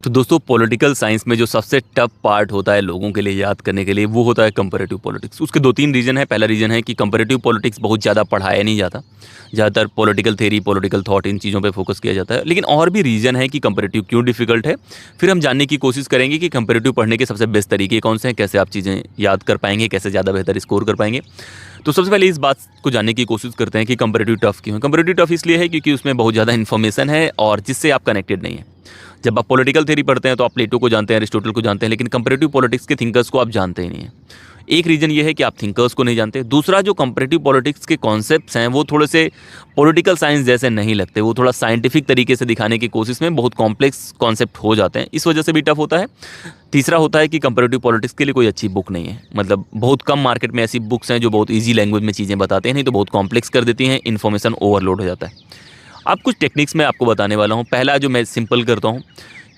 तो दोस्तों political science में जो सबसे टफ पार्ट होता है लोगों के लिए याद करने के लिए वो होता है कंपैरेटिव पॉलिटिक्स। उसके दो तीन रीज़न है। पहला रीज़न है कि कंपैरेटिव पॉलिटिक्स बहुत ज़्यादा पढ़ाया नहीं जाता। ज़्यादातर political theory, political thought in चीज़ों पे फोकस किया जाता है। लेकिन और भी रीज़न है कि कंपैरेटिव क्यों डिफिकल्ट है। फिर हम जानने की कोशिश करेंगे कि कंपैरेटिव पढ़ने के सबसे बेस्ट तरीके कौन से हैं, कैसे आप चीज़ें याद कर पाएंगे, कैसे ज़्यादा बेहतर स्कोर कर पाएंगे। तो सबसे पहले इस बात को जानने की कोशिश करते हैं कि कंपैरेटिव टफ क्यों है। कंपैरेटिव टफ इसलिए है क्योंकि उसमें बहुत ज़्यादा इन्फॉर्मेशन है और जिससे आप कनेक्टेड नहीं है। जब आप पॉलिटिकल थ्योरी पढ़ते हैं तो आप प्लेटो को जानते हैं, अरिस्टोटल को जानते हैं, लेकिन कंपैरेटिव पॉलिटिक्स के थिंकर्स को आप जानते ही नहीं हैं। एक रीज़न ये है कि आप थिंकर्स को नहीं जानते। दूसरा, जो कंपैरेटिव पॉलिटिक्स के कॉन्सेप्ट्स हैं वो थोड़े से पॉलिटिकल साइंस जैसे नहीं लगते। वो थोड़ा साइंटिफिक तरीके से दिखाने की कोशिश में बहुत कॉम्प्लेक्स कॉन्सेप्ट हो जाते हैं, इस वजह से भी टफ होता है। तीसरा होता है कि कंपैरेटिव पॉलिटिक्स के लिए कोई अच्छी बुक नहीं है। मतलब बहुत कम मार्केट में ऐसी बुक्स हैं जो बहुत ईजी लैंग्वेज में चीज़ें बताते हैं, नहीं तो बहुत कॉम्प्लेक्स कर देती हैं, इन्फॉर्मेशन ओवरलोड हो जाता है। अब कुछ टेक्निक्स मैं आपको बताने वाला हूँ। पहला जो मैं सिंपल करता हूँ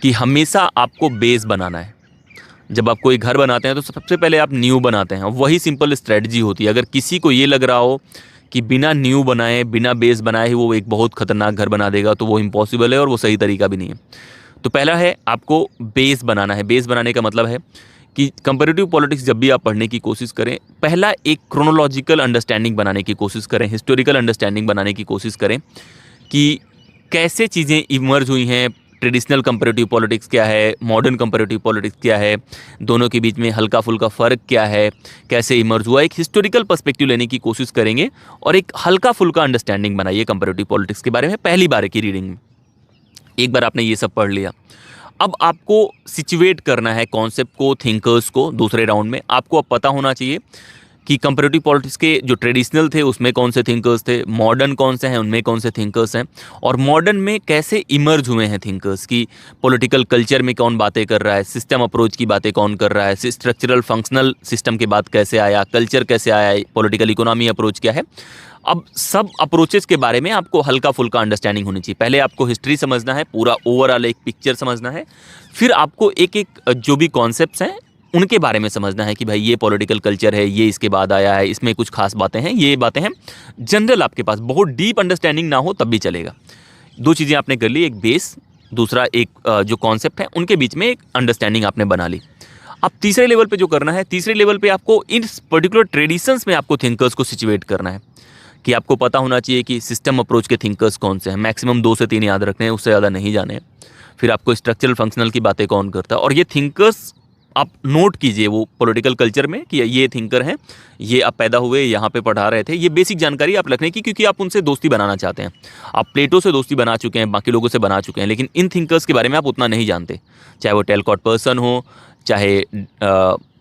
कि हमेशा आपको बेस बनाना है। जब आप कोई घर बनाते हैं तो सबसे पहले आप नींव बनाते हैं, वही सिंपल स्ट्रेटजी होती है। अगर किसी को ये लग रहा हो कि बिना नींव बनाए, बिना बेस बनाए ही वो एक बहुत खतरनाक घर बना देगा, तो वो इम्पॉसिबल है और वो सही तरीका भी नहीं है। तो पहला है आपको बेस बनाना है। बेस बनाने का मतलब है कि कंपैरेटिव पॉलिटिक्स जब भी आप पढ़ने की कोशिश करें, पहला एक क्रोनोलॉजिकल अंडरस्टैंडिंग बनाने की कोशिश करें, हिस्टोरिकल अंडरस्टैंडिंग बनाने की कोशिश करें कि कैसे चीज़ें इमर्ज हुई हैं। ट्रेडिशनल कंपैरेटिव पॉलिटिक्स क्या है, मॉडर्न कंपैरेटिव पॉलिटिक्स क्या है, दोनों के बीच में हल्का फुल्का फ़र्क क्या है, कैसे इमर्ज हुआ। एक हिस्टोरिकल पर्सपेक्टिव लेने की कोशिश करेंगे और एक हल्का फुल्का अंडरस्टैंडिंग बनाइए कंपैरेटिव पॉलिटिक्स के बारे में पहली बार की रीडिंग में। एक बार आपने ये सब पढ़ लिया, अब आपको सिचुएट करना है कॉन्सेप्ट को, थिंकर्स को। दूसरे राउंड में आपको अब पता होना चाहिए कि कंपैरेटिव पॉलिटिक्स के जो ट्रेडिशनल थे उसमें कौन से थिंकर्स थे, मॉडर्न कौन से हैं उनमें कौन से थिंकर्स हैं, और मॉडर्न में कैसे इमर्ज हुए हैं थिंकर्स की। पॉलिटिकल कल्चर में कौन बातें कर रहा है, सिस्टम अप्रोच की बातें कौन कर रहा है, स्ट्रक्चरल फंक्शनल सिस्टम के बात कैसे आया, कल्चर कैसे आया, पॉलिटिकल इकोनॉमी अप्रोच क्या है। अब सब अप्रोचेस के बारे में आपको हल्का फुल्का अंडरस्टैंडिंग होनी चाहिए। पहले आपको हिस्ट्री समझना है, पूरा ओवरऑल एक पिक्चर समझना है। फिर आपको एक एक जो भी कॉन्सेप्ट्स हैं उनके बारे में समझना है कि भाई ये पॉलिटिकल कल्चर है, ये इसके बाद आया है, इसमें कुछ खास बातें हैं, ये बातें हैं। जनरल आपके पास बहुत डीप अंडरस्टैंडिंग ना हो तब भी चलेगा। दो चीज़ें आपने कर ली, एक बेस, दूसरा एक जो कॉन्सेप्ट है उनके बीच में एक अंडरस्टैंडिंग आपने बना ली। अब तीसरे लेवल पे जो करना है, तीसरे लेवल पे आपको इन पर्टिकुलर ट्रेडिशंस में आपको थिंकर्स को सिचुएट करना है कि आपको पता होना चाहिए कि सिस्टम अप्रोच के थिंकर्स कौन से हैं। मैक्सिमम 2 से 3 याद रखने हैं, उससे ज़्यादा नहीं जाने हैं। फिर आपको स्ट्रक्चरल फंक्शनल की बातें कौन करता है, और ये थिंकर्स आप नोट कीजिए वो पॉलिटिकल कल्चर में कि ये थिंकर हैं, ये आप पैदा हुए यहाँ पे पढ़ा रहे थे। ये बेसिक जानकारी आप रखने की, क्योंकि आप उनसे दोस्ती बनाना चाहते हैं। आप प्लेटो से दोस्ती बना चुके हैं, बाकी लोगों से बना चुके हैं, लेकिन इन थिंकर्स के बारे में आप उतना नहीं जानते। चाहे वो टेलकॉट पर्सन हो, चाहे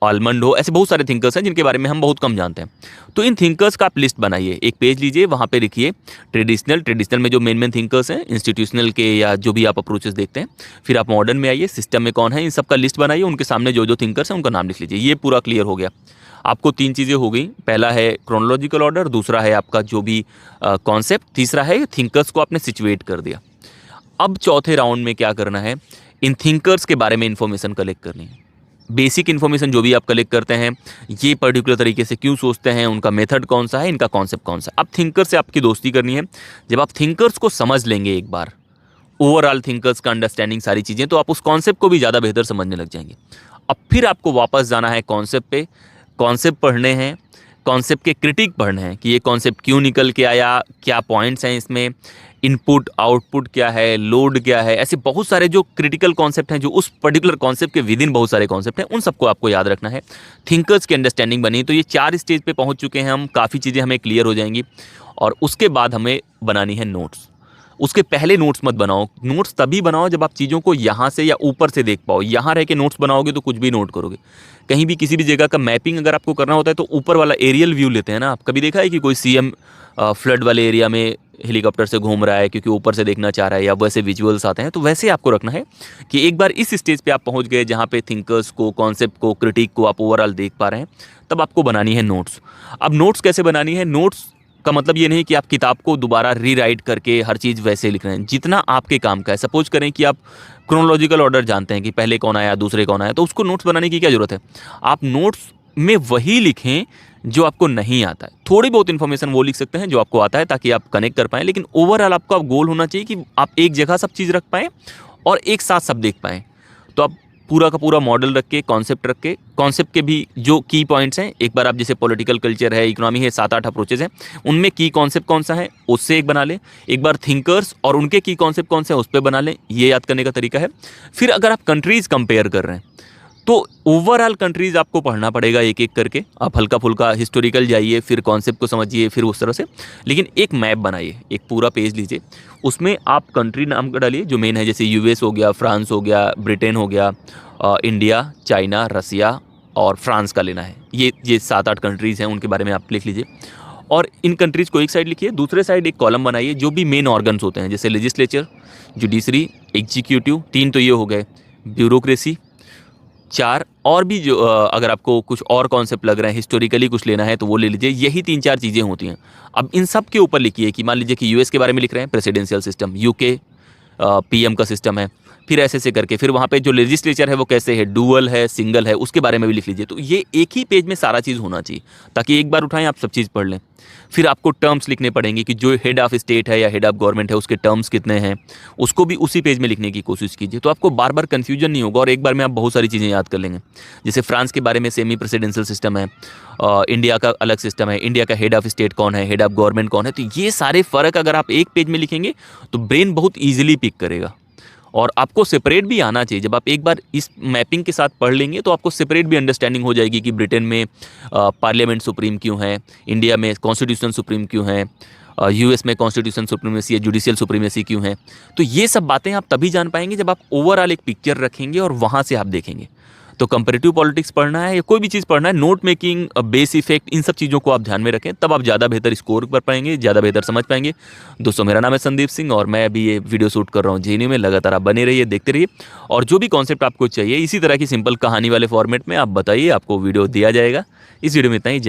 आलमंड हो, ऐसे बहुत सारे थिंकर्स हैं जिनके बारे में हम बहुत कम जानते हैं। तो इन थिंकर्स का आप लिस्ट बनाइए, एक पेज लीजिए, वहाँ पे लिखिए ट्रेडिशनल में जो मेन थिंकर्स हैं, इंस्टीट्यूशनल के या जो भी आप अप्रोचेस देखते हैं। फिर आप मॉडर्न में आइए, सिस्टम में कौन है, इन सब का लिस्ट बनाइए, उनके सामने जो जो थिंकर्स हैं उनका नाम लिख लीजिए। ये पूरा क्लियर हो गया। आपको 3 चीज़ें हो गई। पहला है क्रोनोलॉजिकल ऑर्डर, दूसरा है आपका जो भी कॉन्सेप्ट, तीसरा है थिंकर्स को आपने सिचुएट कर दिया। अब चौथे राउंड में क्या करना है, इन थिंकर्स के बारे में इंफॉर्मेशन कलेक्ट करनी है। बेसिक इन्फॉर्मेशन जो भी आप कलेक्ट करते हैं, ये पर्टिकुलर तरीके से क्यों सोचते हैं, उनका मेथड कौन सा है, इनका कॉन्सेप्ट कौन सा। अब थिंकर से आपकी दोस्ती करनी है। जब आप थिंकर्स को समझ लेंगे एक बार, ओवरऑल थिंकर्स का अंडरस्टैंडिंग, सारी चीज़ें, तो आप उस कॉन्सेप्ट को भी ज़्यादा बेहतर समझने लग जाएंगे। अब फिर आपको वापस जाना है कॉन्सेप्ट पे, कॉन्सेप्ट पढ़ने हैं, कॉन्सेप्ट के क्रिटिक पढ़ने हैं कि ये कॉन्सेप्ट क्यों निकल के आया, क्या पॉइंट्स हैं इसमें, इनपुट आउटपुट क्या है, लोड क्या है। ऐसे बहुत सारे जो क्रिटिकल कॉन्सेप्ट हैं, जो उस पर्टिकुलर कॉन्सेप्ट के विद इन बहुत सारे कॉन्सेप्ट हैं, उन सबको आपको याद रखना है। थिंकर्स की अंडरस्टैंडिंग बनी, तो ये 4 स्टेज पे पहुंच चुके हैं हम, काफ़ी चीज़ें हमें क्लियर हो जाएंगी। और उसके बाद हमें बनानी है नोट्स। उसके पहले नोट्स मत बनाओ। नोट्स तभी बनाओ जब आप चीज़ों को यहाँ से या ऊपर से देख पाओ। यहाँ रह के नोट्स बनाओगे तो कुछ भी नोट करोगे। कहीं भी किसी भी जगह का मैपिंग अगर आपको करना होता है तो ऊपर वाला एरियल व्यू लेते हैं ना। आप कभी देखा है कि कोई सीएम फ्लड वाले एरिया में हेलीकॉप्टर से घूम रहा है क्योंकि ऊपर से देखना चाह रहा है, या वैसे विजुअल्स आते हैं। तो वैसे आपको रखना है कि एक बार इस स्टेज पे आप पहुंच गए जहाँ पे थिंकर्स को, कॉन्सेप्ट को, क्रिटिक को आप ओवरऑल देख पा रहे हैं, तब आपको बनानी है नोट्स। अब नोट्स कैसे बनानी है? नोट्स का मतलब ये नहीं कि आप किताब को दोबारा रीराइट करके हर चीज़ वैसे लिख रहे हैं। जितना आपके काम का है, सपोज करें कि आप क्रोनोलॉजिकल ऑर्डर जानते हैं कि पहले कौन आया, दूसरे कौन आया, तो उसको नोट्स बनाने की क्या ज़रूरत है। आप नोट्स में वही लिखें जो आपको नहीं आता है। थोड़ी बहुत इन्फॉर्मेशन वो लिख सकते हैं जो आपको आता है, ताकि आप कनेक्ट कर पाएँ। लेकिन ओवरऑल आपका गोल होना चाहिए कि आप एक जगह सब चीज़ रख पाएँ और एक साथ सब देख पाएँ। तो आप पूरा का पूरा मॉडल रख के, कॉन्सेप्ट रख के, कॉन्सेप्ट के भी जो की पॉइंट्स हैं, एक बार आप जैसे पॉलिटिकल कल्चर है, इकोनॉमी है, 7-8 अप्रोचेज हैं, उनमें की कॉन्सेप्ट कौन सा है उससे एक बना लें। एक बार थिंकर्स और उनके की कॉन्सेप्ट कौन से हैं उस पर बना लें, ये याद करने का तरीका है। फिर अगर आप कंट्रीज़ कंपेयर कर रहे हैं तो ओवरऑल कंट्रीज़ आपको पढ़ना पड़ेगा एक एक करके। आप हल्का फुल्का हिस्टोरिकल जाइए, फिर कॉन्सेप्ट को समझिए, फिर उस तरह से। लेकिन एक मैप बनाइए, एक पूरा पेज लीजिए, उसमें आप कंट्री नाम का डालिए जो मेन है, जैसे यूएस हो गया, फ्रांस हो गया, ब्रिटेन हो गया, इंडिया, चाइना, रसिया और फ्रांस का लेना है। ये 7-8 कंट्रीज़ हैं, उनके बारे में आप लिख लीजिए। और इन कंट्रीज़ को एक साइड लिखिए, दूसरे साइड एक कॉलम बनाइए जो भी मेन ऑर्गन्स होते हैं, जैसे लेजिस्लेचर, जुडिशरी, एग्जीक्यूटिव, 3 तो ये हो गए, ब्यूरोक्रेसी 4, और भी जो अगर आपको कुछ और कॉन्सेप्ट लग रहे हैं, हिस्टोरिकली कुछ लेना है तो वो ले लीजिए। यही 3-4 चीज़ें होती हैं। अब इन सब के ऊपर लिखिए कि मान लीजिए कि यूएस के बारे में लिख रहे हैं, प्रेसिडेंशियल सिस्टम, यूके पीएम का सिस्टम है, फिर ऐसे करके फिर वहाँ पे जो लेजिस्लेचर है वो कैसे है, डुअल है, सिंगल है, उसके बारे में भी लिख लीजिए। तो ये एक ही पेज में सारा चीज़ होना चाहिए, ताकि एक बार उठाएं आप सब चीज़ पढ़ लें। फिर आपको टर्म्स लिखने पड़ेंगे कि जो हेड ऑफ़ स्टेट है या हेड ऑफ़ गवर्नमेंट है उसके टर्म्स कितने हैं, उसको भी उसी पेज में लिखने की कोशिश कीजिए। तो आपको बार बार कन्फ्यूजन नहीं होगा और एक बार में आप बहुत सारी चीज़ें याद कर लेंगे। जैसे फ्रांस के बारे में सेमी प्रेसिडेंशियल सिस्टम है, इंडिया का अलग सिस्टम है, इंडिया का हेड ऑफ़ स्टेट कौन है, हेड ऑफ़ गवर्नमेंट कौन है। तो ये सारे फ़र्क अगर आप एक पेज में लिखेंगे तो ब्रेन बहुत ईजिली पिक करेगा। और आपको सेपरेट भी आना चाहिए। जब आप एक बार इस मैपिंग के साथ पढ़ लेंगे तो आपको सेपरेट भी अंडरस्टैंडिंग हो जाएगी कि ब्रिटेन में पार्लियामेंट सुप्रीम क्यों है, इंडिया में कॉन्स्टिट्यूशन सुप्रीम क्यों है, यूएस में कॉन्स्टिट्यूशन सुप्रीमेसी या जुडिशियल सुप्रीमेसी क्यों है। तो ये सब बातें आप तभी जान पाएंगे जब आप ओवरऑल एक पिक्चर रखेंगे और वहाँ से आप देखेंगे। तो कंपैरेटिव पॉलिटिक्स पढ़ना है या कोई भी चीज़ पढ़ना है, नोट मेकिंग, बेस इफेक्ट, इन सब चीज़ों को आप ध्यान में रखें, तब आप ज़्यादा बेहतर स्कोर कर पाएंगे, ज़्यादा बेहतर समझ पाएंगे। दोस्तों, मेरा नाम है संदीप सिंह और मैं अभी ये वीडियो शूट कर रहा हूँ जेएनयू में। लगातार आप बने रहिए, देखते रहिए, और जो भी कॉन्सेप्ट आपको चाहिए इसी तरह की सिंपल कहानी वाले फॉर्मेट में आप बताइए, आपको वीडियो दिया जाएगा। इस वीडियो में इतना ही।